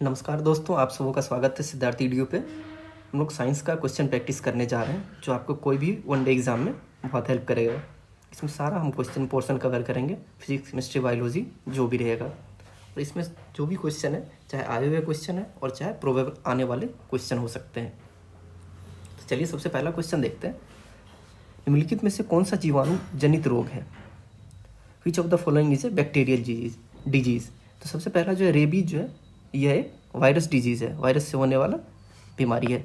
नमस्कार दोस्तों, आप सबों का स्वागत है सिद्धार्थ वीडियो पे। हम लोग साइंस का क्वेश्चन प्रैक्टिस करने जा रहे हैं जो आपको कोई भी वन डे एग्जाम में बहुत हेल्प करेगा। इसमें सारा हम क्वेश्चन पोर्शन कवर करेंगे, फिजिक्स केमिस्ट्री बायोलॉजी जो भी रहेगा। और इसमें जो भी क्वेश्चन है, चाहे आए हुए क्वेश्चन है और चाहे प्रोबेबल आने वाले क्वेश्चन हो सकते हैं। तो चलिए सबसे पहला क्वेश्चन देखते हैं। निम्नलिखित में से कौन सा जीवाणु जनित रोग है? Which of the following is a bacterial disease. तो सबसे पहला जो है रेबीज जो है, यह एक वायरस डिजीज़ है, वायरस से होने वाला बीमारी है।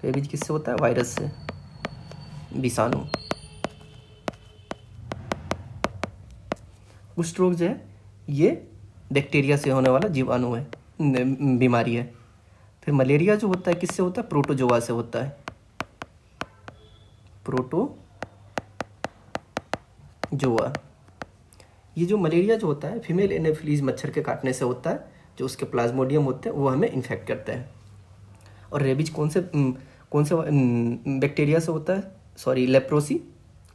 रेबीज किससे होता है? वायरस से, विषाणु। कुष्ठ रोग जो है ये बैक्टीरिया से होने वाला जीवाणु है, बीमारी है। फिर मलेरिया जो होता है किससे होता है? प्रोटोजोआ से होता है, प्रोटोजोआ। ये जो मलेरिया जो होता है फीमेल एनोफिलीज मच्छर के काटने से होता है, जो उसके प्लाज्मोडियम होते हैं वो हमें इन्फेक्ट करते हैं। और रेबीज कौन से बैक्टीरिया से होता है? सॉरी, लेप्रोसी,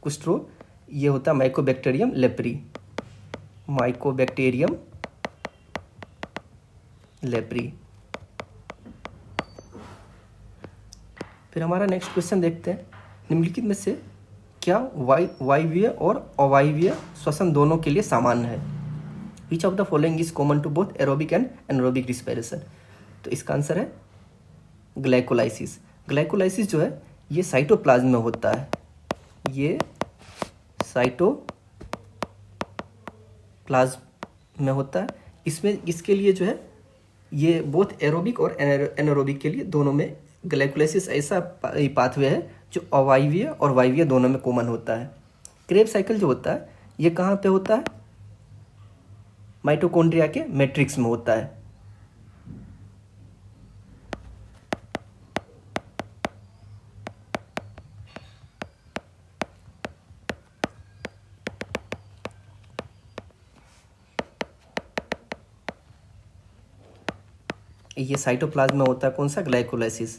कुष्ठ रोग, ये होता है माइकोबैक्टीरियम लेप्री, माइकोबैक्टीरियम लेप्री। फिर हमारा नेक्स्ट क्वेश्चन देखते हैं। निम्नलिखित में से क्या वायवीय और अवायवीय श्वसन दोनों के लिए सामान्य है? Which of the following is common to both aerobic and anaerobic respiration. तो इसका आंसर है ग्लाइकोलाइसिस। ग्लाइकोलाइसिस जो है ये साइटोप्लाज्म में होता है, ये साइटोप्लाज्म में होता है। इसके लिए जो है ये बोथ एरोबिक और एनारोबिक के लिए दोनों में ग्लाइकोलाइसिस ऐसा पाथवे है जो अवायवीय और वायवीय दोनों में कॉमन होता है। क्रेब्स साइकिल जो होता है ये कहाँ पे होता है? माइटोकॉन्ड्रिया के मैट्रिक्स में होता है। ये साइटोप्लाज्म में होता है कौन सा? ग्लाइकोलाइसिस।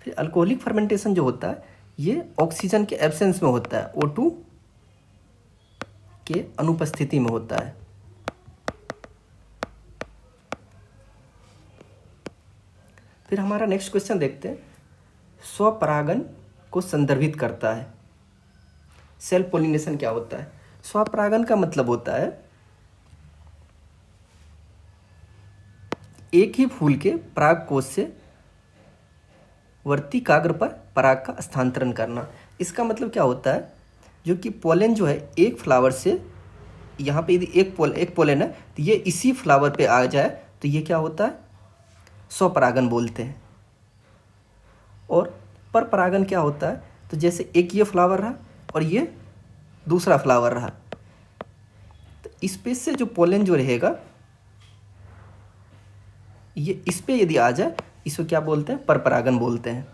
फिर अल्कोहलिक फर्मेंटेशन जो होता है ये ऑक्सीजन के एब्सेंस में होता है, O2 के अनुपस्थिति में होता है। फिर हमारा नेक्स्ट क्वेश्चन देखते हैं। स्वपरागन को संदर्भित करता है। सेल्फ पोलिनेशन क्या होता है? स्वपरागन का मतलब होता है एक ही फूल के पराग कोश से वर्तिकाग्र पर पराग का स्थानांतरण करना। इसका मतलब क्या होता है? जो कि पोलन जो है एक फ्लावर से, यहाँ पे यदि एक पोलन है तो ये इसी फ्लावर पे आ जाए तो ये क्या होता है? स्वपरागन बोलते हैं। और पर परागन क्या होता है? तो जैसे एक ये फ्लावर रहा और ये दूसरा फ्लावर रहा, तो इस पे से जो पोलन जो रहेगा ये इस पे यदि आ जाए इसको क्या बोलते हैं? पर परागन बोलते हैं।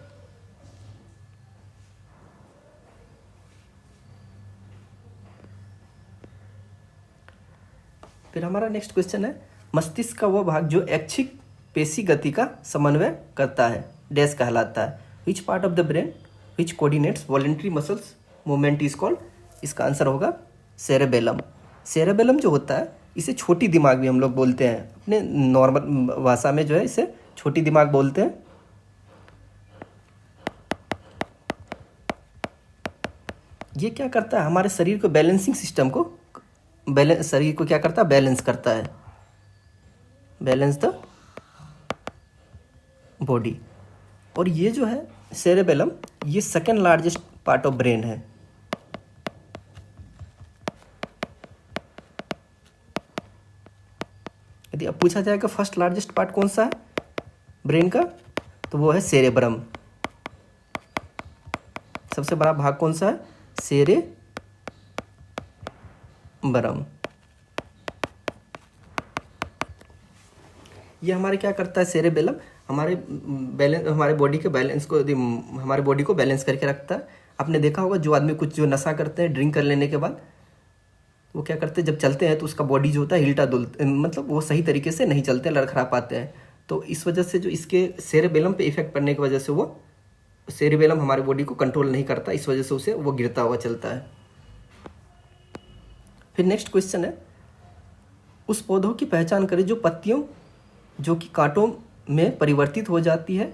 फिर हमारा नेक्स्ट क्वेश्चन है। मस्तिष्क का वह भाग जो ऐच्छिक पेशी गति का समन्वय करता है डैश कहलाता है। Which part of the brain which coordinates voluntary muscles movement is called. इसका आंसर होगा सेरेबेलम। सेरेबेलम जो होता है इसे छोटी दिमाग भी हम लोग बोलते हैं, अपने नॉर्मल भाषा में जो है इसे छोटी दिमाग बोलते हैं। ये क्या करता है? हमारे शरीर को बैलेंसिंग सिस्टम को शरीर को क्या करता है? बैलेंस करता है, बैलेंस द बॉडी। और ये जो है सेरेबेलम ये second largest part of brain है। यदि अब पूछा जाए कि फर्स्ट लार्जेस्ट पार्ट कौन सा है ब्रेन का, तो वो है सेरेब्रम। सबसे बड़ा भाग कौन सा है? सेरेब्रम। ये हमारे क्या करता है? सेरेबेलम हमारे बॉडी के बैलेंस को, हमारे बॉडी को बैलेंस करके रखता है। आपने देखा होगा जो आदमी कुछ जो नशा करते हैं ड्रिंक कर लेने के बाद, वो क्या करते हैं जब चलते हैं तो उसका बॉडी जो होता है हिलटा डुलता, मतलब वो सही तरीके से नहीं चलते, लड़खड़ा पाते हैं। तो इस वजह से जो इसके सेरेबेलम पे इफेक्ट पड़ने की वजह से वो सेरेबेलम हमारे बॉडी को कंट्रोल नहीं करता, इस वजह से उसे वो गिरता हुआ चलता है। फिर नेक्स्ट क्वेश्चन है, उस पौधों की पहचान करें जो पत्तियों जो कि कांटों में परिवर्तित हो जाती है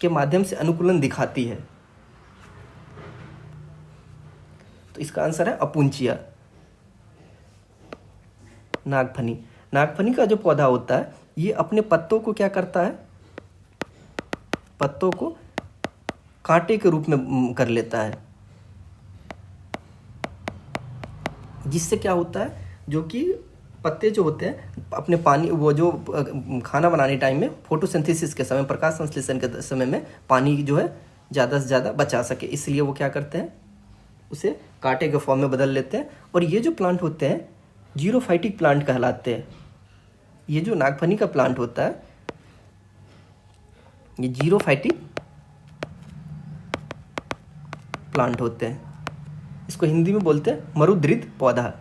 के माध्यम से अनुकूलन दिखाती है। तो इसका आंसर है अपुंचिया। नागफनी। नागफनी का जो पौधा होता है ये अपने पत्तों को क्या करता है, पत्तों को कांटे के रूप में कर लेता है, जिससे क्या होता है, जो कि पत्ते जो होते हैं अपने पानी, वो जो खाना बनाने टाइम में फोटोसिंथेसिस के समय, प्रकाश संश्लेषण के समय में पानी जो है ज़्यादा से ज़्यादा बचा सके, इसलिए वो क्या करते हैं, उसे कांटे के फॉर्म में बदल लेते हैं। और ये जो प्लांट होते हैं जीरोफाइटिक प्लांट कहलाते हैं। ये जो नागफनी का प्लांट होता है ये जीरोफाइटिक प्लांट होते हैं। इसको हिंदी में बोलते हैं मरुद्रित पौधा।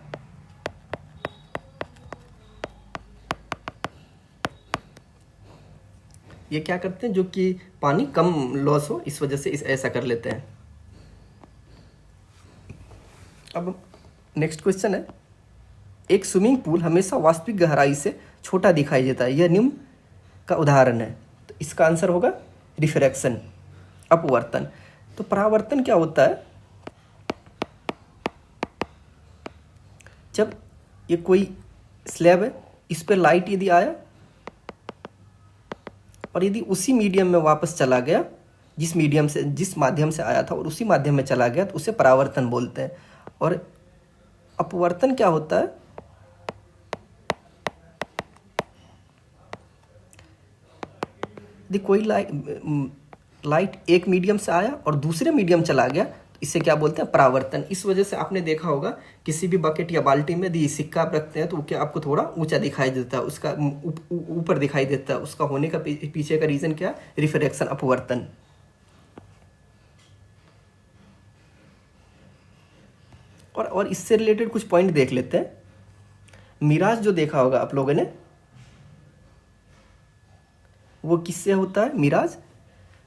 ये क्या करते हैं, जो कि पानी कम लॉस हो इस वजह से ऐसा कर लेते हैं। अब नेक्स्ट क्वेश्चन है, एक स्विमिंग पूल हमेशा वास्तविक गहराई से छोटा दिखाई देता है, यह निम्न का उदाहरण है। तो इसका आंसर होगा रिफ्रैक्शन, अपवर्तन। तो परावर्तन क्या होता है, जब ये कोई स्लैब है इस पर लाइट यदि आया और यदि उसी मीडियम में वापस चला गया जिस माध्यम से आया था और उसी माध्यम में चला गया, तो उसे परावर्तन बोलते हैं। और अपवर्तन क्या होता है, यदि कोई लाइट एक मीडियम से आया और दूसरे मीडियम चला गया, तो इसे क्या बोलते हैं, परावर्तन। इस वजह से आपने देखा होगा किसी भी बकेट या बाल्टी में यदि सिक्का आप रखते हैं तो क्या आपको थोड़ा ऊंचा दिखाई देता है, उसका ऊपर दिखाई देता है। उसका होने का पीछे का रीजन क्या, रिफ्रैक्शन, अपवर्तन। और इससे रिलेटेड कुछ पॉइंट देख लेते हैं। मिराज जो देखा होगा आप लोगों ने, वो किससे होता है, मिराज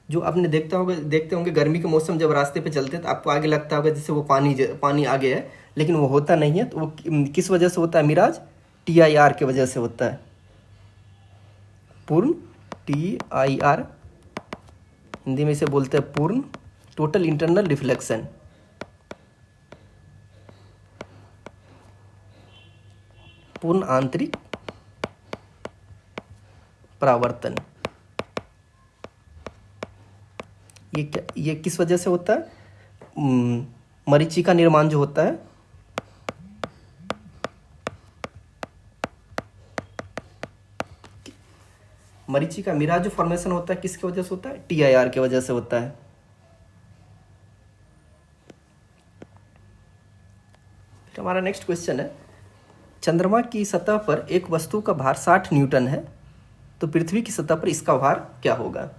जो आपने देखते होंगे गर्मी के मौसम जब रास्ते पे चलते हैं तो आपको आगे लगता होगा जैसे वो पानी आगे है, लेकिन वो होता नहीं है। तो वो किस वजह से होता है मिराज, TIR की वजह से होता है। पूर्ण, TIR हिंदी में इसे बोलते हैं पूर्ण, टोटल इंटरनल रिफ्लेक्शन। पूर्ण आंतरिक परावर्तन। ये किस वजह से होता है, मरीचिका निर्माण जो होता है, मरीचिका मिराज जो फॉर्मेशन होता है किसकी वजह से होता है, TIR की वजह से होता है। फिर हमारा नेक्स्ट क्वेश्चन है, चंद्रमा की सतह पर एक वस्तु का भार 60 न्यूटन है, तो पृथ्वी की सतह पर इसका भार क्या होगा।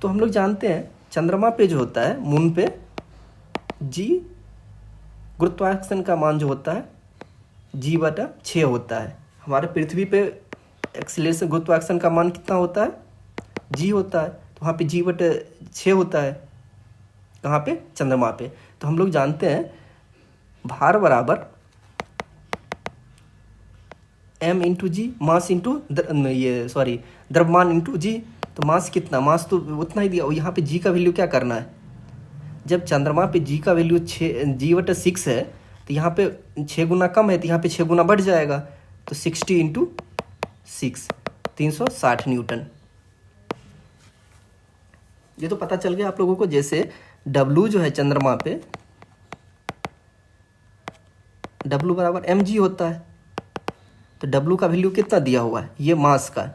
तो हम लोग जानते हैं चंद्रमा पे जो होता है, मून पे G गुरुत्वाकर्षण का मान जो होता है G/6 होता है। हमारे पृथ्वी पे एक्सीलरेशन गुरुत्वाकर्षण का मान कितना होता है, G होता है। तो वहाँ पे G/6 होता है, कहाँ पे, चंद्रमा पे। तो हम लोग जानते हैं भार बराबर M × G, मास इंटू द्रव्यमान इंटू G। तो मास कितना, मास तो उतना ही दिया। और यहाँ पे G का वैल्यू क्या करना है, जब चंद्रमा पे G का वैल्यू G/6 है तो यहाँ पे 6 गुना कम है, तो यहाँ पे 6 गुना बढ़ जाएगा। तो 60 × 6 360 न्यूटन। ये तो पता चल गया आप लोगों को। जैसे W जो है चंद्रमा पे, W बराबर mg होता है। तो W का वैल्यू कितना दिया हुआ है, ये मास का,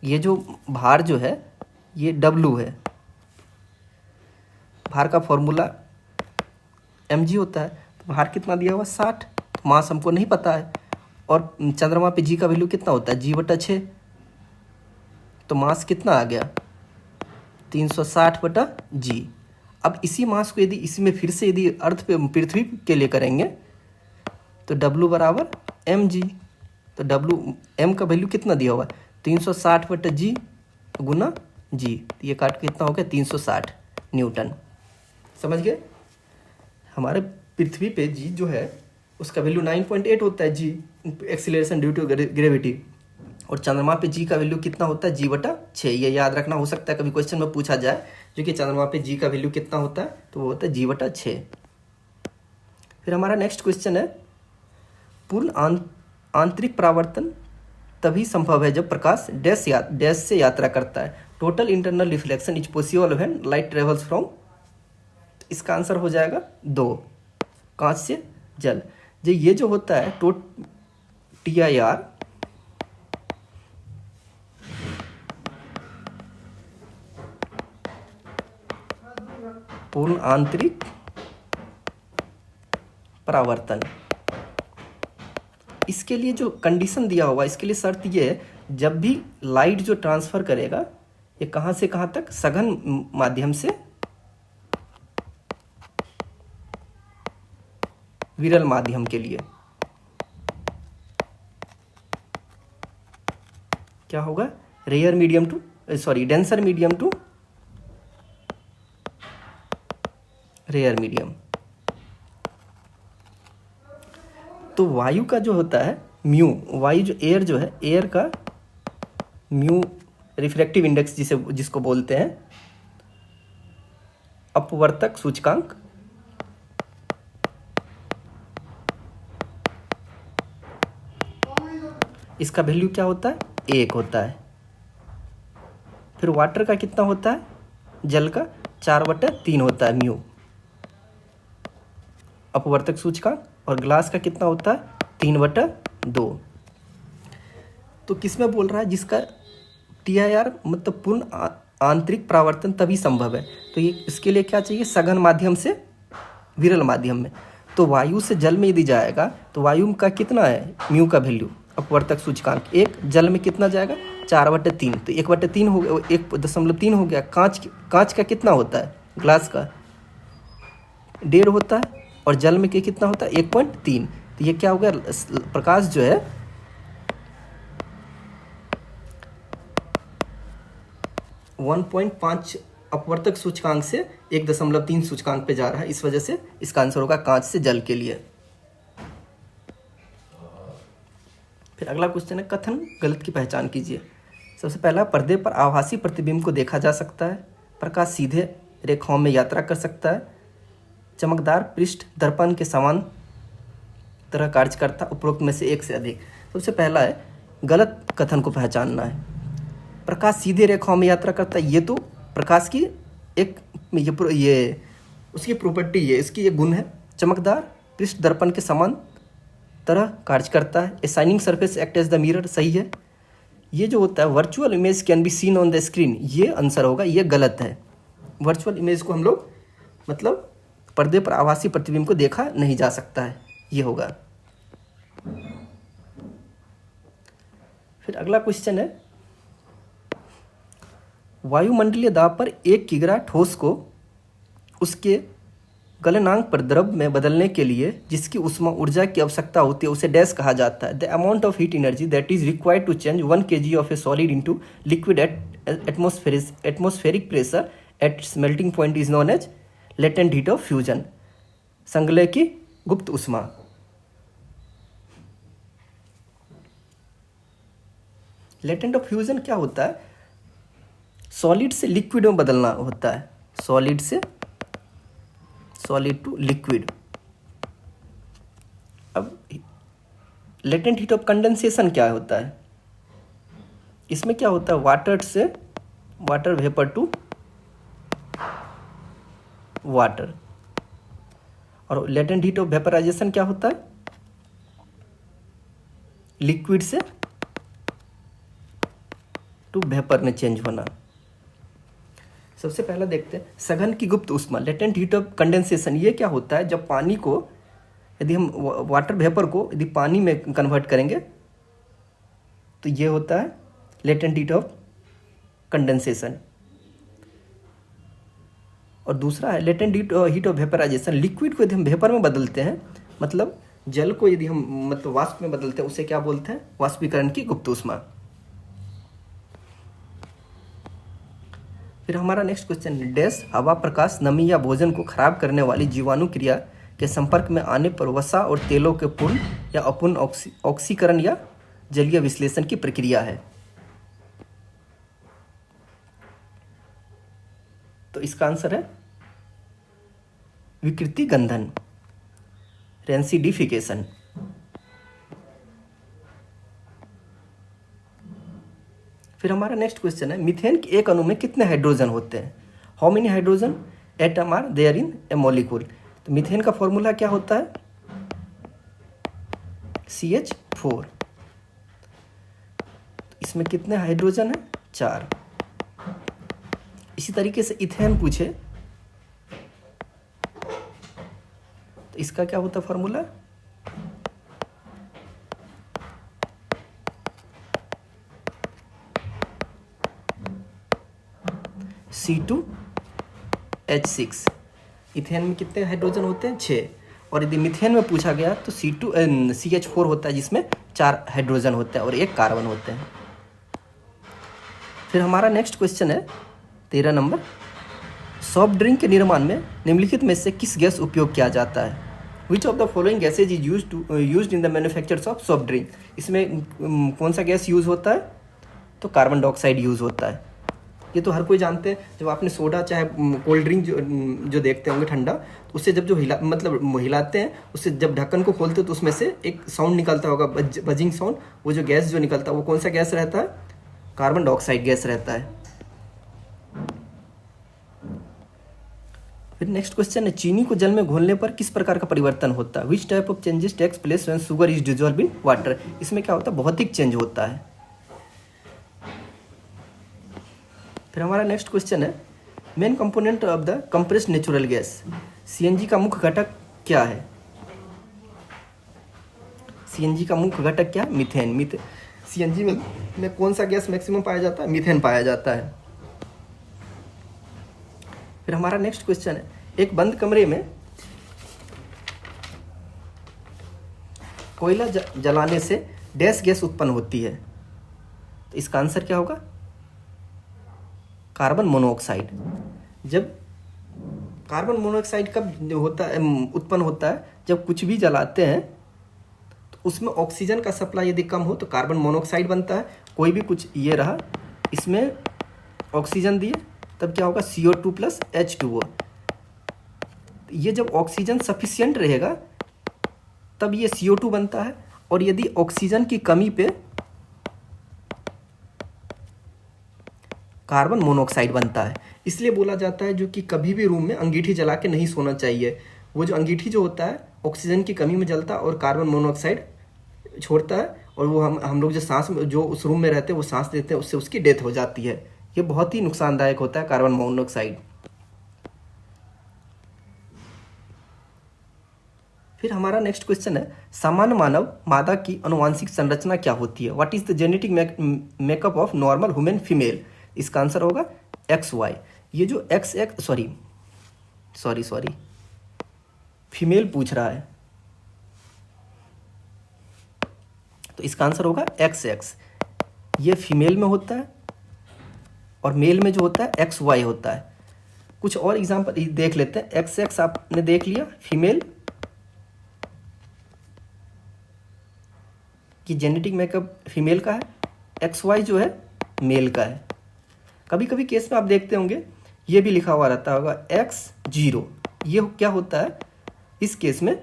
ये जो भार जो है ये W है। भार का फॉर्मूला mg होता है। तो भार कितना दिया हुआ, 60। मास हमको नहीं पता है। और चंद्रमा पे G का वैल्यू कितना होता है, G/6। तो मास कितना आ गया, 360/G। अब इसी मास को यदि इसमें फिर से यदि अर्थ पे पृथ्वी के लिए करेंगे तो W बराबर mg। तो M का वैल्यू कितना दिया हुआ है, 360/G गुना G। तो ये काट के कितना हो गया, 360 न्यूटन। समझ गए। हमारे पृथ्वी पे G जो है उसका वैल्यू 9.8 होता है जी, एक्सीलरेशन ड्यू टू ग्रेविटी। और चंद्रमा पे जी का वैल्यू कितना होता है, g/6। ये याद रखना, हो सकता है कभी क्वेश्चन में पूछा जाए जो कि चंद्रमा पे जी का वैल्यू कितना होता है, तो वो होता है g/6। फिर हमारा नेक्स्ट क्वेश्चन है, पूर्ण आंतरिक परावर्तन तभी संभव है जब प्रकाश डैश से यात्रा करता है। Total internal reflection is possible when light travels from, इसका आंसर हो जाएगा 2, कांच से जल। ये जो होता है TIR, पूर्ण आंतरिक परावर्तन, इसके लिए जो कंडीशन दिया होगा, इसके लिए शर्त ये है, जब भी लाइट जो ट्रांसफर करेगा ये कहाँ से कहाँ तक, सघन माध्यम से विरल माध्यम के लिए क्या होगा, rare medium to denser medium to rare medium. तो वायु का जो होता है म्यू, वायु जो एयर जो है, एयर का म्यू रिफ्रैक्टिव इंडेक्स जिसको बोलते हैं अपवर्तक सूचकांक, इसका वैल्यू क्या होता है, 1 होता है। फिर वाटर का कितना होता है, जल का 4/3 होता है म्यू अपवर्तक सूचकांक, और ग्लास का कितना होता है 3/2। तो किसमें बोल रहा है, जिसका TIR मतलब पूर्ण आंतरिक परावर्तन तभी संभव है, तो ये इसके लिए क्या चाहिए, सघन माध्यम से विरल माध्यम में। तो वायु से जल में यदि जाएगा तो वायु का कितना है म्यू का वैल्यू अपवर्तक सूचकांक 1, जल में कितना जाएगा 4/3, तो 1/3 हो गया, 1.3 हो गया। कांच का कितना होता है, ग्लास का 1.5 होता है, और जल में कितना होता है 1.3। तो ये क्या हो गया, प्रकाश जो है 1.5 अपवर्तक सूचकांक से 1.3 सूचकांक पे जा रहा है, इस वजह से इसका आंसर होगा कांच से जल के लिए। फिर अगला क्वेश्चन है, कथन गलत की पहचान कीजिए। सबसे पहला, पर्दे पर आभासी प्रतिबिंब को देखा जा सकता है, प्रकाश सीधे रेखाओं में यात्रा कर सकता है, चमकदार पृष्ठ दर्पण के समान तरह कार्य करता, उपरोक्त में से एक से अधिक। सबसे पहला है, गलत कथन को पहचानना है। प्रकाश सीधे रेखाओं में यात्रा करता है, ये तो प्रकाश की एक ये उसकी प्रॉपर्टी है, इसकी ये गुण है। चमकदार पृष्ठ दर्पण के समान तरह कार्य करता है। A shining surface act as the mirror, सही है। ये जो होता है virtual image can be seen on the screen, ये आंसर होगा, ये गलत है। वर्चुअल इमेज को हम लोग मतलब पर्दे पर आभासी प्रतिबिंब को देखा नहीं जा सकता है, ये होगा। फिर अगला क्वेश्चन है, वायुमंडलीय दाब पर एक किग्रा ठोस को उसके गलनांक पर द्रव में बदलने के लिए जिसकी ऊष्मा ऊर्जा की आवश्यकता होती है उसे डैश कहा जाता है। The amount of heat energy that is required to change 1 kg of a solid into liquid at atmospheric pressure at its melting point is known as latent heat of fusion, संगलय की गुप्त ऊष्मा। Latent of fusion क्या होता है, solid से liquid में बदलना होता है, सॉलिड से सॉलिड टू लिक्विड। अब लेटेंट हीट ऑफ कंडेंसेशन क्या होता है, इसमें क्या होता है, वाटर से वाटर वेपर टू वाटर। और लेटेंट हीट ऑफ वेपराइजेशन क्या होता है, लिक्विड से टू वेपर में चेंज होना। सबसे पहला देखते हैं सघन की गुप्त ऊष्मा, लेटेंट हीट ऑफ कंडेंसेशन। ये क्या होता है, जब पानी को यदि हम वाटर वेपर को यदि पानी में कन्वर्ट करेंगे तो ये होता है लेटेंट हीट ऑफ कंडेंसेशन। और दूसरा है latent heat of vaporisation, liquid को यदि हम वेपर में बदलते हैं, मतलब जल को यदि हम मतलब वाष्प में बदलते हैं, उसे क्या बोलते हैं, वाष्पीकरण की गुप्त ऊष्मा। फिर हमारा नेक्स्ट क्वेश्चन, डैश हवा, प्रकाश, नमी या भोजन को खराब करने वाली जीवाणु क्रिया के संपर्क में आने पर वसा और तेलों के पूर्ण या अपूर्ण ऑक्सीकरण या जलीय विश्लेषण की प्रक्रिया है। तो इसका आंसर है विकृति गंधन, रेंसिडिफिकेशन। फिर हमारा नेक्स्ट क्वेश्चन है, मीथेन के एक अणु में कितने हाइड्रोजन होते हैं? How many hydrogen atom are there in a molecule? तो मीथेन का फॉर्मूला क्या होता है? CH4। इसमें कितने हाइड्रोजन है? 4। इसी तरीके से इथेन पूछे तो इसका क्या होता है फॉर्मूला? C2H6। इथेन में कितने हाइड्रोजन होते हैं? 6। और यदि मीथेन में पूछा गया तो CH4 होता है जिसमें 4 हाइड्रोजन होते हैं और 1 कार्बन होते हैं। फिर हमारा नेक्स्ट क्वेश्चन है 13 नंबर, सॉफ्ट ड्रिंक के निर्माण में निम्नलिखित में से किस गैस उपयोग किया जाता है? Which of the following gases is used in the manufacture of soft drink? इसमें कौन सा गैस यूज़ होता है? तो कार्बन डाइऑक्साइड यूज़ होता है। ये तो हर कोई जानते हैं। जब आपने सोडा चाहे कोल्ड ड्रिंक जो देखते होंगे ठंडा, तो उससे जब जो हिलाते हैं, उससे जब ढक्कन को खोलते हो तो उसमें से एक साउंड निकलता होगा, बजिंग साउंड। वो जो गैस जो निकलता है वो कौन सा गैस रहता है? कार्बन डाइऑक्साइड गैस रहता है। फिर नेक्स्ट क्वेश्चन है, चीनी को जल में घोलने पर किस प्रकार का परिवर्तन होता है? Which type of changes takes place when sugar is dissolve in water? इसमें क्या होता है? भौतिक चेंज होता है। फिर हमारा नेक्स्ट क्वेश्चन है, main component of the compressed natural gas, CNG का मुख्य घटक क्या है? CNG का मुख्य घटक क्या? मीथेन। CNG में कौन सा गैस मैक्सिमम पाया जाता है? मीथेन पाया जाता है। फिर हमारा नेक्स्ट क्वेश्चन है, एक बंद कमरे में कोयला जलाने से डैश गैस उत्पन्न होती है। तो इसका आंसर क्या होगा? Carbon monoxide. जब कार्बन मोनोऑक्साइड कब होता है, उत्पन्न होता है? जब कुछ भी जलाते हैं तो उसमें ऑक्सीजन का सप्लाई यदि कम हो तो कार्बन मोनोऑक्साइड बनता है। कोई भी कुछ ये रहा, इसमें ऑक्सीजन दिए तब क्या होगा? CO2 + H2O। ये जब ऑक्सीजन सफिशिएंट रहेगा तब ये CO2 बनता है, और यदि ऑक्सीजन की कमी पे कार्बन मोनोऑक्साइड बनता है। इसलिए बोला जाता है जो कि कभी भी रूम में अंगीठी जला के नहीं सोना चाहिए। वो जो अंगीठी जो होता है ऑक्सीजन की कमी में जलता है और कार्बन मोनोऑक्साइड छोड़ता है, और वो हम लोग जो सांस में जो उस रूम में रहते हैं वो सांस लेते हैं, उससे उसकी डेथ हो जाती है। ये बहुत ही नुकसानदायक होता है कार्बन मोनोऑक्साइड। फिर हमारा नेक्स्ट क्वेश्चन है, सामान्य मानव मादा की आनुवांशिक संरचना क्या होती है? What is the genetic makeup of normal human female? इसका आंसर होगा XY। ये जो सॉरी फीमेल पूछ रहा है, तो इसका आंसर होगा XX। ये फीमेल में होता है और मेल में जो होता है XY होता है। कुछ और एग्जांपल देख लेते हैं। XX आपने देख लिया फीमेल, कि जेनेटिक मेकअप फीमेल का है। XY जो है मेल का है। कभी कभी केस में आप देखते होंगे ये भी लिखा हुआ रहता होगा X0। ये क्या होता है? इस केस में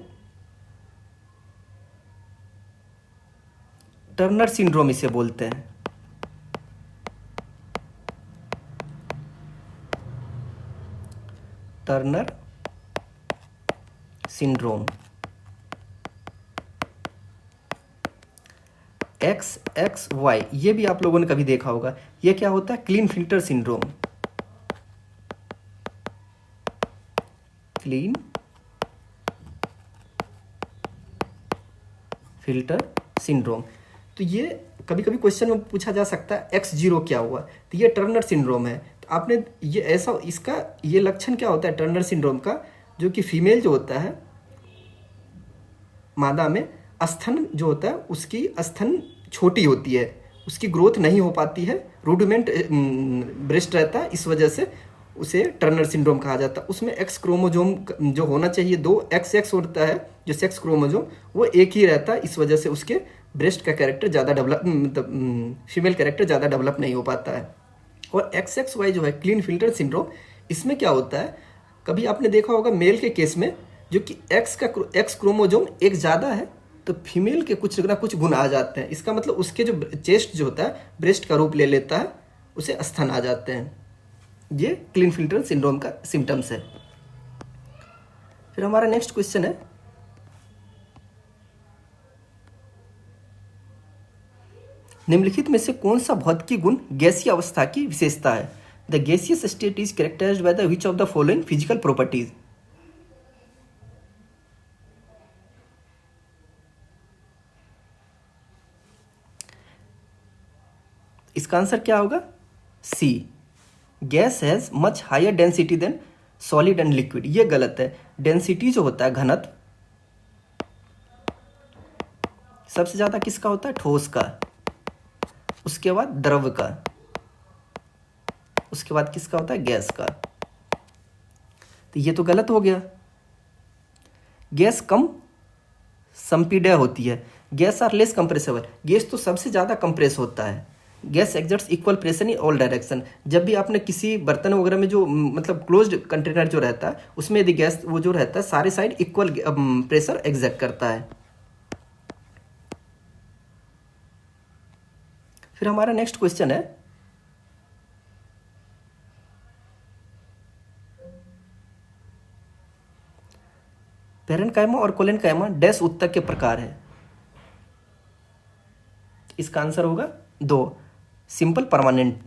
टर्नर सिंड्रोम इसे बोलते हैं। Turner syndrome. XXY ये भी आप लोगों ने कभी देखा होगा। ये क्या होता है? Clean filter syndrome. Clean filter syndrome. तो ये कभी कभी क्वेश्चन में पूछा जा सकता है X0 क्या हुआ? तो ये टर्नर सिंड्रोम है। तो आपने ये ऐसा, इसका ये लक्षण क्या होता है टर्नर सिंड्रोम का? जो कि फीमेल जो होता है मादा में स्तन जो होता है उसकी स्तन छोटी होती है, उसकी ग्रोथ नहीं हो पाती है, रूडिमेंट ब्रेस्ट रहता है, इस वजह से उसे टर्नर सिंड्रोम कहा जाता है। उसमें एक्स क्रोमोजोम जो होना चाहिए 2, XX होता है जो सेक्स क्रोमोजोम, वो एक ही रहता है। इस वजह से उसके ब्रेस्ट का कैरेक्टर ज़्यादा डेवलप, मतलब फीमेल कैरेक्टर ज़्यादा डेवलप नहीं हो पाता है। और XXY जो है क्लीनफिल्टर सिंड्रोम, इसमें क्या होता है, कभी आपने देखा होगा मेल के केस में जो कि एक्स क्रोमोजोम एक ज़्यादा है तो फीमेल के कुछ ना कुछ गुण आ जाते हैं। इसका मतलब उसके जो चेस्ट जो होता है ब्रेस्ट का रूप ले लेता है, उसे स्तन आ जाते हैं। ये क्लीनफिल्टर सिंड्रोम का सिम्टम्स है। फिर हमारा नेक्स्ट क्वेश्चन है, निम्नलिखित में से कौन सा भौतिकी गुण गैसीय अवस्था की विशेषता है? The gaseous state is characterised by the which of the following physical properties? इसका आंसर क्या होगा? C, gas has much higher density than solid and liquid. ये गलत है। डेंसिटी जो होता है, घनत्व, सबसे ज्यादा किसका होता है? ठोस का, उसके बाद द्रव का, उसके बाद किसका होता है? गैस का। तो ये तो गलत हो गया। गैस कम संपीड्य होती है, गैस आर लेस कंप्रेसेबल। गैस तो सबसे ज़्यादा कंप्रेस होता है। Gas exerts equal pressure in all direction. जब भी आपने किसी बर्तन वगैरह में जो मतलब क्लोज्ड कंटेनर जो रहता है उसमें यदि गैस वो जो रहता है सारे साइड इक्वल प्रेशर एग्जर्ट करता है। फिर हमारा नेक्स्ट क्वेश्चन है, पैरेन्काइमा और कोलेनकाइमा डैश उत्तक के प्रकार है। इसका आंसर होगा 2, सिंपल परमानेंट,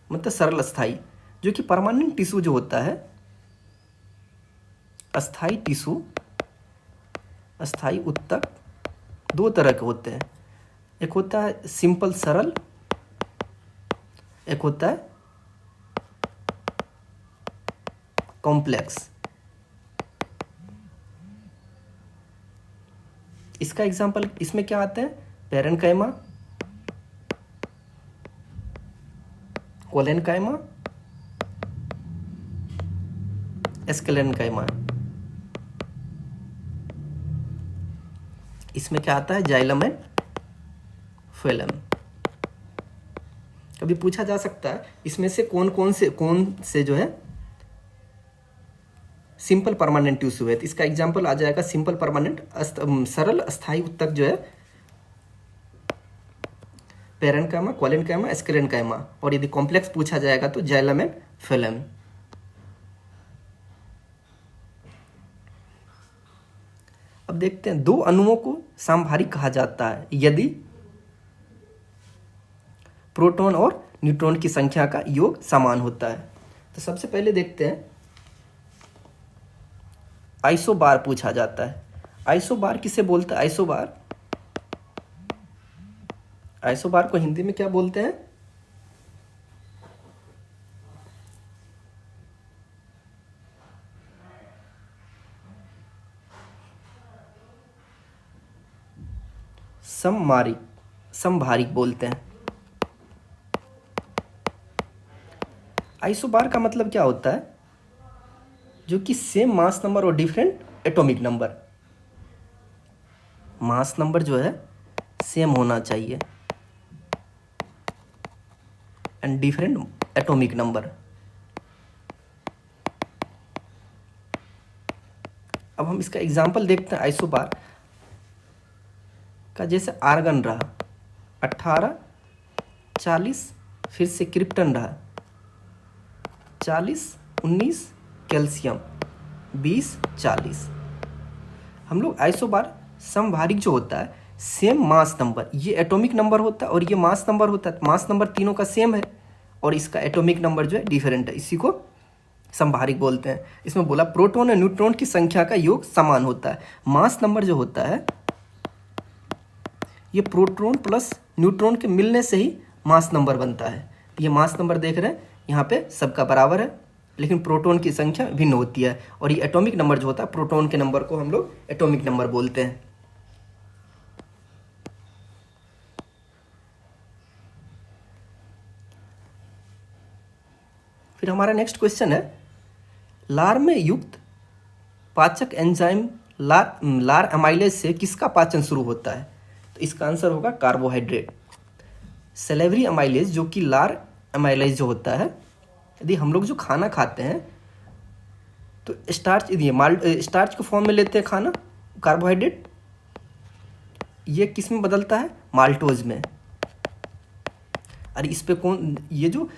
मतलब सरल अस्थाई। जो कि परमानेंट टिश्यू जो होता है, अस्थाई टिश्यू, अस्थाई उत्तक दो तरह के होते हैं। एक होता है सिंपल सरल, एक होता है कॉम्प्लेक्स। इसका एग्जांपल इसमें क्या आते हैं? Parenchyma, collenchyma, sclerenchyma. इसमें क्या आता है? Xylem and phloem. कभी पूछा जा सकता है इसमें से कौन से जो है सिंपल परमानेंट टिश्यू है। तो इसका एग्जांपल आ जाएगा सिंपल परमानेंट सरल अस्थाई उत्तक जो है पैरेन्काइमा, कोलेनकाइमा, एस्केलेनकाइमा। और यदि कॉम्प्लेक्स पूछा जाएगा तो जाइलम एंड फिलम। अब देखते हैं, दो अणुओं को समभारिक कहा जाता है यदि प्रोटॉन और न्यूट्रॉन की संख्या का योग समान होता है। तो सबसे पहले देखते हैं, आइसोबार पूछा जाता है। आइसोबार किसे बोलते हैं? आइसोबार, आइसोबार को हिंदी में क्या बोलते हैं? सममारिक, समभारिक बोलते हैं। आइसोबार का मतलब क्या होता है? जो कि सेम मास नंबर और different atomic number. Mass number जो है सेम होना चाहिए एंड डिफरेंट एटॉमिक नंबर। अब हम इसका एग्जांपल देखते हैं आइसोबार का। जैसे आर्गन रहा 18, 40, फिर से क्रिप्टन रहा 40, 19, कैल्शियम 20, 40। हम लोग आइसोबार समभारिक जो होता है सेम मास नंबर, ये एटॉमिक नंबर होता है और ये मास नंबर होता है। मास नंबर तीनों का सेम है और इसका एटॉमिक नंबर जो है डिफरेंट है, इसी को समभारिक बोलते हैं। इसमें बोला प्रोटॉन और न्यूट्रॉन की संख्या का योग समान होता है। मास नंबर जो होता है ये प्रोटॉन प्लस न्यूट्रॉन के मिलने से ही मास नंबर बनता है। ये मास नंबर देख रहे हैं यहाँ पे सबका बराबर है, लेकिन प्रोटॉन की संख्या भिन्न होती है। और ये एटॉमिक नंबर जो होता है, प्रोटॉन के नंबर को हम लोग एटॉमिक नंबर बोलते हैं। फिर फिर हमारा नेक्स्ट क्वेश्चन है, लार में युक्त पाचक एंजाइम लार एमाइलेज से किसका पाचन शुरू होता है? तो इसका आंसर होगा कार्बोहाइड्रेट। सेलेवरी एमाइलेज जो कि लार एमाइलेज जो होता है, यदि हम लोग जो खाना खाते हैं तो स्टार्च, यदि स्टार्च के फॉर्म में लेते हैं खाना, कार्बोहाइड्रेट, ये किस में बदलता है? माल्टोज में। अरे इस पे कौन, ये जो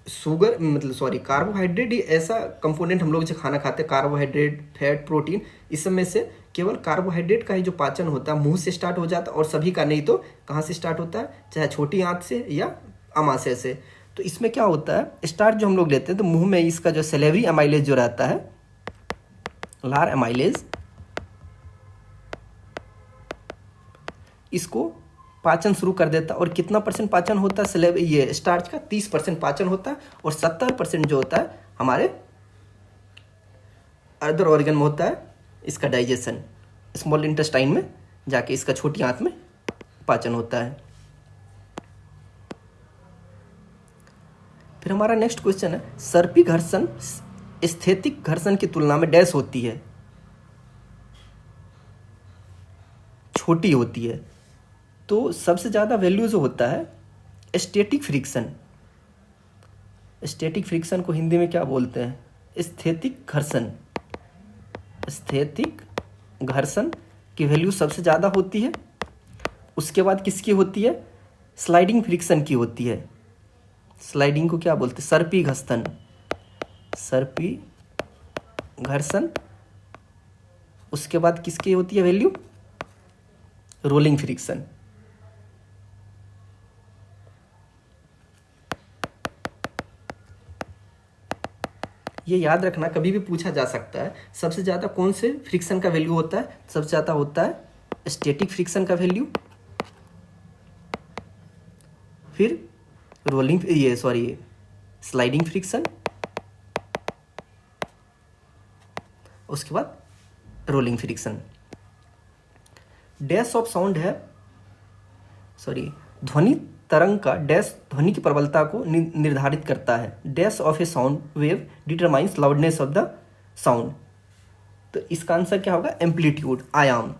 शुगर मतलब सॉरी कार्बोहाइड्रेट, ये ऐसा कंपोनेंट हम लोग जो खाना खाते हैं, कार्बोहाइड्रेट, फैट, प्रोटीन, इस सब में से केवल कार्बोहाइड्रेट का ही जो पाचन होता है मुंह से स्टार्ट हो जाता है, और सभी का नहीं तो कहाँ से स्टार्ट होता है? चाहे छोटी आंत से या अमाशय से। तो इसमें क्या होता है, स्टार्च जो हम लोग लेते हैं तो मुंह में इसका जो सेलेवरी एमाइलेज जो रहता है, लार एमाइलेज, इसको पाचन शुरू कर देता है। और कितना परसेंट पाचन होता है ये स्टार्च का? 30% पाचन होता है, और 70% जो होता है हमारे अदर ऑर्गन में होता है इसका डाइजेशन, स्मॉल इंटेस्टाइन में जाके इसका छोटी आंत में पाचन होता है। फिर हमारा नेक्स्ट क्वेश्चन है, सर्पी घर्षण स्थैतिक घर्षण की तुलना में डैश होती है, छोटी होती है। तो सबसे ज़्यादा वैल्यू जो होता है स्टैटिक फ्रिक्शन। स्टैटिक फ्रिक्शन को हिंदी में क्या बोलते हैं? स्थैतिक घर्षण। स्थैतिक घर्षण की वैल्यू सबसे ज़्यादा होती है। उसके बाद किसकी होती है? स्लाइडिंग फ्रिक्शन की होती है। स्लाइडिंग को क्या बोलते हैं? सर्पी घर्षण। सर्पी घर्षण। उसके बाद किसकी होती है वैल्यू? Rolling friction. ये याद रखना, कभी भी पूछा जा सकता है सबसे ज़्यादा कौन से फ्रिक्शन का वैल्यू होता है? सबसे ज़्यादा होता है स्टैटिक फ्रिक्शन का वैल्यू, फिर स्लाइडिंग फ्रिक्शन, उसके बाद rolling friction. Dash of sound है, ध्वनि तरंग का डैश ध्वनि की प्रबलता को निर्धारित करता है। Dash of A sound wave determines loudness of the sound. तो इसका आंसर क्या होगा? एम्पलीट्यूड, आयाम।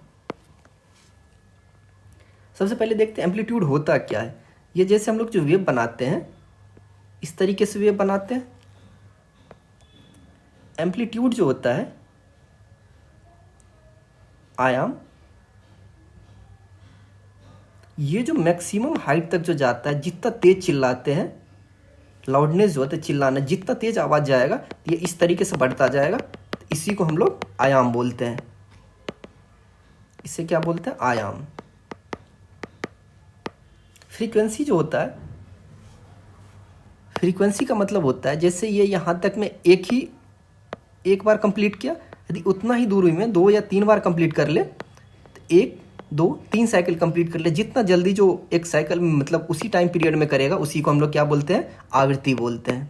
सबसे पहले देखते हैं एम्पलीट्यूड होता क्या है। ये जैसे हम लोग जो वेव बनाते हैं, इस तरीके से वेव बनाते हैं। एम्पलीट्यूड जो होता है, आयाम, ये जो मैक्सिमम हाइट तक जो जाता है, जितना तेज चिल्लाते हैं, लाउडनेस जो होता है चिल्लाना, जितना तेज आवाज़ जाएगा ये इस तरीके से बढ़ता जाएगा। तो इसी को हम लोग आयाम बोलते हैं। इसे क्या बोलते हैं? आयाम। फ्रीक्वेंसी जो होता है, फ्रीक्वेंसी का मतलब होता है जैसे ये यहाँ तक में एक बार कंप्लीट किया, यदि उतना ही दूरी में 2 या 3 बार कंप्लीट कर ले, तो 1, 2, 3 साइकिल कंप्लीट कर ले, जितना जल्दी जो एक साइकिल मतलब उसी टाइम पीरियड में करेगा, उसी को हम लोग क्या बोलते हैं? आवृत्ति बोलते हैं।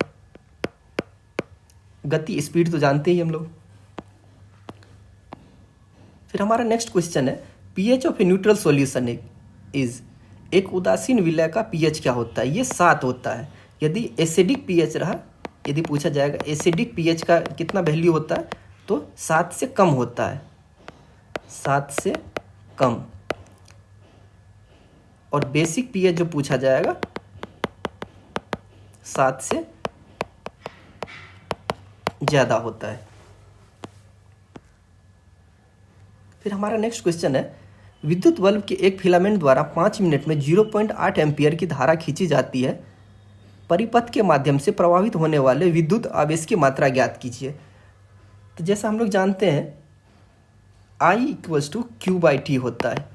गति, स्पीड तो जानते ही हम लोग। फिर हमारा नेक्स्ट क्वेश्चन है, pH of a neutral solution is. एक उदासीन विलय का पीएच क्या होता है? ये 7 होता है। यदि एसिडिक पीएच रहा, यदि पूछा जाएगा एसिडिक पीएच का कितना वैल्यू होता है, तो 7 से कम होता है। 7 से कम। और बेसिक पीएच जो पूछा जाएगा 7 से ज़्यादा होता है। फिर हमारा नेक्स्ट क्वेश्चन है, विद्युत बल्ब के एक फिलामेंट द्वारा 5 मिनट में 0.8 एम्पियर की धारा खींची जाती है। परिपथ के माध्यम से प्रवाहित होने वाले विद्युत आवेश की मात्रा ज्ञात कीजिए। तो जैसा हम लोग जानते हैं I = Q/T होता है।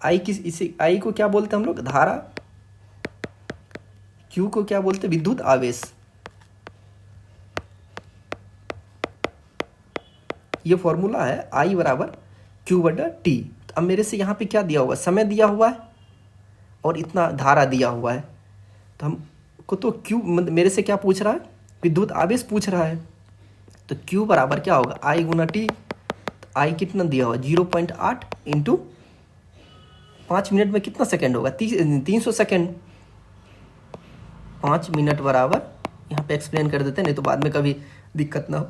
I को क्या बोलते हैं हम लोग? धारा। Q को क्या बोलते हैं? विद्युत आवेश। ये फॉर्मूला है I = Q/T। तो अब मेरे से यहाँ पे क्या दिया हुआ है? समय दिया हुआ है और इतना धारा दिया हुआ है। तो हमको तो Q मेरे से क्या पूछ रहा है? विद्युत आवेश पूछ रहा है। तो Q बराबर क्या होगा? I × T। तो I कितना दिया हुआ? 0.8 × 5 मिनट में कितना सेकेंड होगा? 300 सेकेंड। 5 मिनट बराबर यहाँ पे एक्सप्लेन कर देते हैं, नहीं तो बाद में कभी दिक्कत ना हो।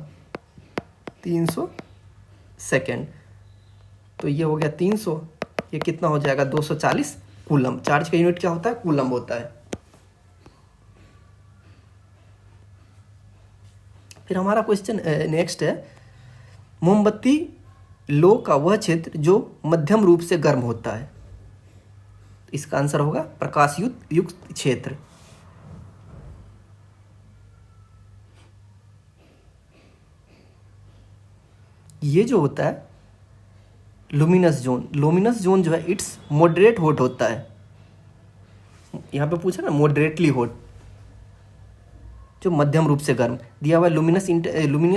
300 सेकेंड, तो ये हो गया 300, ये कितना हो जाएगा 240 कूलम। चार्ज का यूनिट क्या होता है? कूलम होता है। फिर हमारा क्वेश्चन नेक्स्ट है, मोमबत्ती लो का वह क्षेत्र जो मध्यम रूप से गर्म होता है। इसका आंसर होगा प्रकाश युक्त क्षेत्र। ये जो होता है लुमिनस जोन जो है इट्स मॉडरेट हॉट होता है। यहाँ पे पूछा ना मॉडरेटली हॉट, जो मध्यम रूप से गर्म दिया हुआ। लुमिनस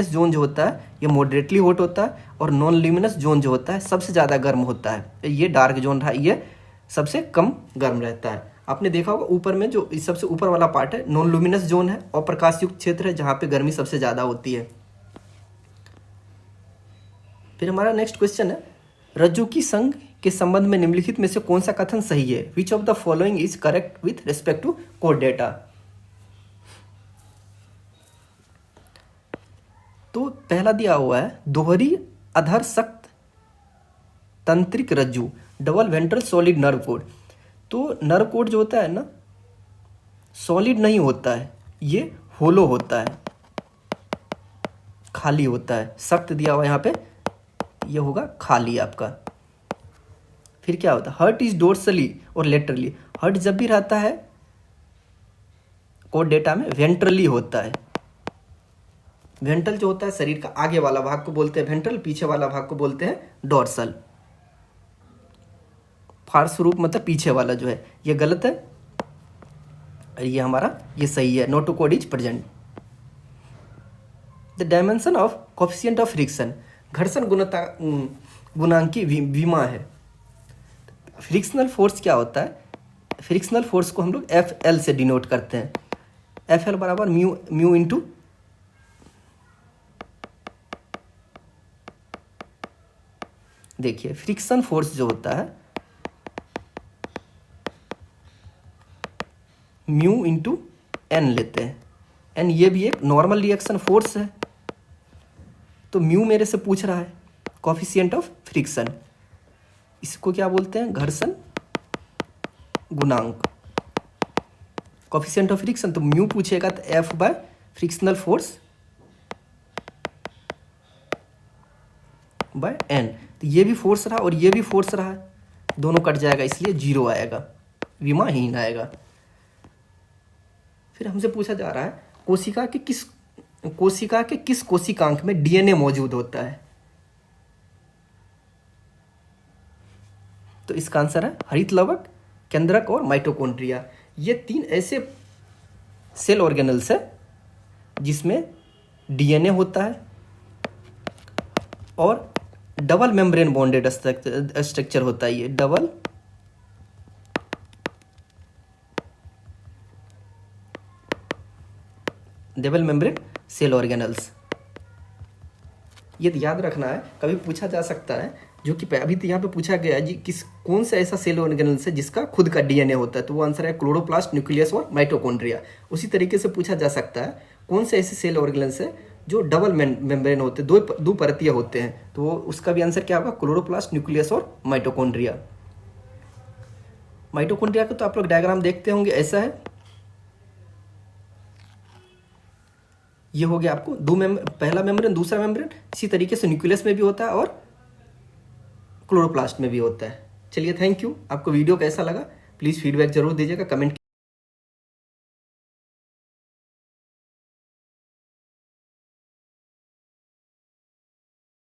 जोन जो होता है ये मॉडरेटली हॉट होता है, और नॉन लुमिनस जोन जो होता है सबसे ज़्यादा गर्म होता है। ये डार्क जोन रहा, ये सबसे कम गर्म रहता है। आपने देखा होगा ऊपर में जो सबसे ऊपर वाला पार्ट है नॉन लुमिनस जोन है, और प्रकाश युक्त क्षेत्र है जहाँ पे गर्मी सबसे ज़्यादा होती है। फिर हमारा नेक्स्ट क्वेश्चन है, रज्जु की संघ के संबंध में निम्नलिखित में से कौन सा कथन सही है? Which of the following is correct with respect to code data? तो पहला दिया हुआ है दोहरी अधर सख्त तंत्रिक रज्जु, double ventral solid nerve code. तो नर्व कोड जो होता है ना सॉलिड नहीं होता है, ये होलो होता है, खाली होता है। सख्त दिया हुआ यहाँ पे, ये होगा खाली आपका। फिर क्या होता है, हर्ट इज डोर्सली और लेटरली। हर्ट जब भी रहता है कोड डेटा में वेंट्रली होता है। वेंट्रल जो होता है शरीर का आगे वाला भाग को बोलते हैं वेंट्रल, पीछे वाला भाग को बोलते हैं डोर्सल। फार्स रूप मतलब पीछे वाला जो है, ये गलत है, और ये हमारा ये सही है। Noto code is present. The dimension of coefficient of friction, घर्षण गुणांक की विमा है। फ्रिक्शनल फोर्स क्या होता है? फ्रिक्शनल फोर्स को हम लोग FL से डिनोट करते हैं। FL बराबर म्यू इंटू देखिए फ्रिक्शन फोर्स जो होता है म्यू इंटू N लेते हैं। N ये भी एक नॉर्मल रिएक्शन फोर्स है। तो म्यू मेरे से पूछ रहा है कोफिशिएंट ऑफ फ्रिक्शन, इसको क्या बोलते हैं? घर्षण गुणांक, कोफिशिएंट ऑफ फ्रिक्शन। तो म्यू पूछेगा तो F bye frictional force by N। तो ये भी फोर्स रहा और ये भी फोर्स रहा, दोनों कट जाएगा, इसलिए 0 आएगा, विमाहीन आएगा। फिर हमसे पूछा जा रहा है कोशिका के किस कोशिकांक में DNA मौजूद होता है? तो इसका आंसर है हरित लवक, केंद्रक और माइटोकॉन्ड्रिया। ये 3 ऐसे सेल ऑर्गेनल्स है जिसमें DNA होता है और डबल मेम्ब्रेन बॉन्डेड स्ट्रक्चर होता है। ये डबल मेम्ब्रेन सेल ऑर्गेनल्स। ये याद रखना है, कभी पूछा जा सकता है, जो कि अभी तो यहाँ पे पूछा गया है जी कौन सा ऐसा सेल ऑर्गेनल्स है जिसका खुद का DNA होता है? तो वो आंसर है क्लोरोप्लास्ट, न्यूक्लियस और माइटोकॉन्ड्रिया। उसी तरीके से पूछा जा सकता है कौन से ऐसे सेल ऑर्गेनल्स है जो डबल मेम्ब्रेन होते हैं, दो परतीय होते हैं? तो उसका भी आंसर क्या होगा? क्लोरोप्लास्ट, न्यूक्लियस और माइटोकॉन्ड्रिया। माइटोकॉन्ड्रिया का तो आप लोग डायग्राम देखते होंगे, ऐसा है। ये हो गया आपको पहला मेम्ब्रेन, दूसरा मेम्ब्रेन। इसी तरीके से न्यूक्लियस में भी होता है और क्लोरोप्लास्ट में भी होता है। चलिए थैंक यू। आपको वीडियो कैसा लगा प्लीज़ फीडबैक जरूर दीजिएगा कमेंट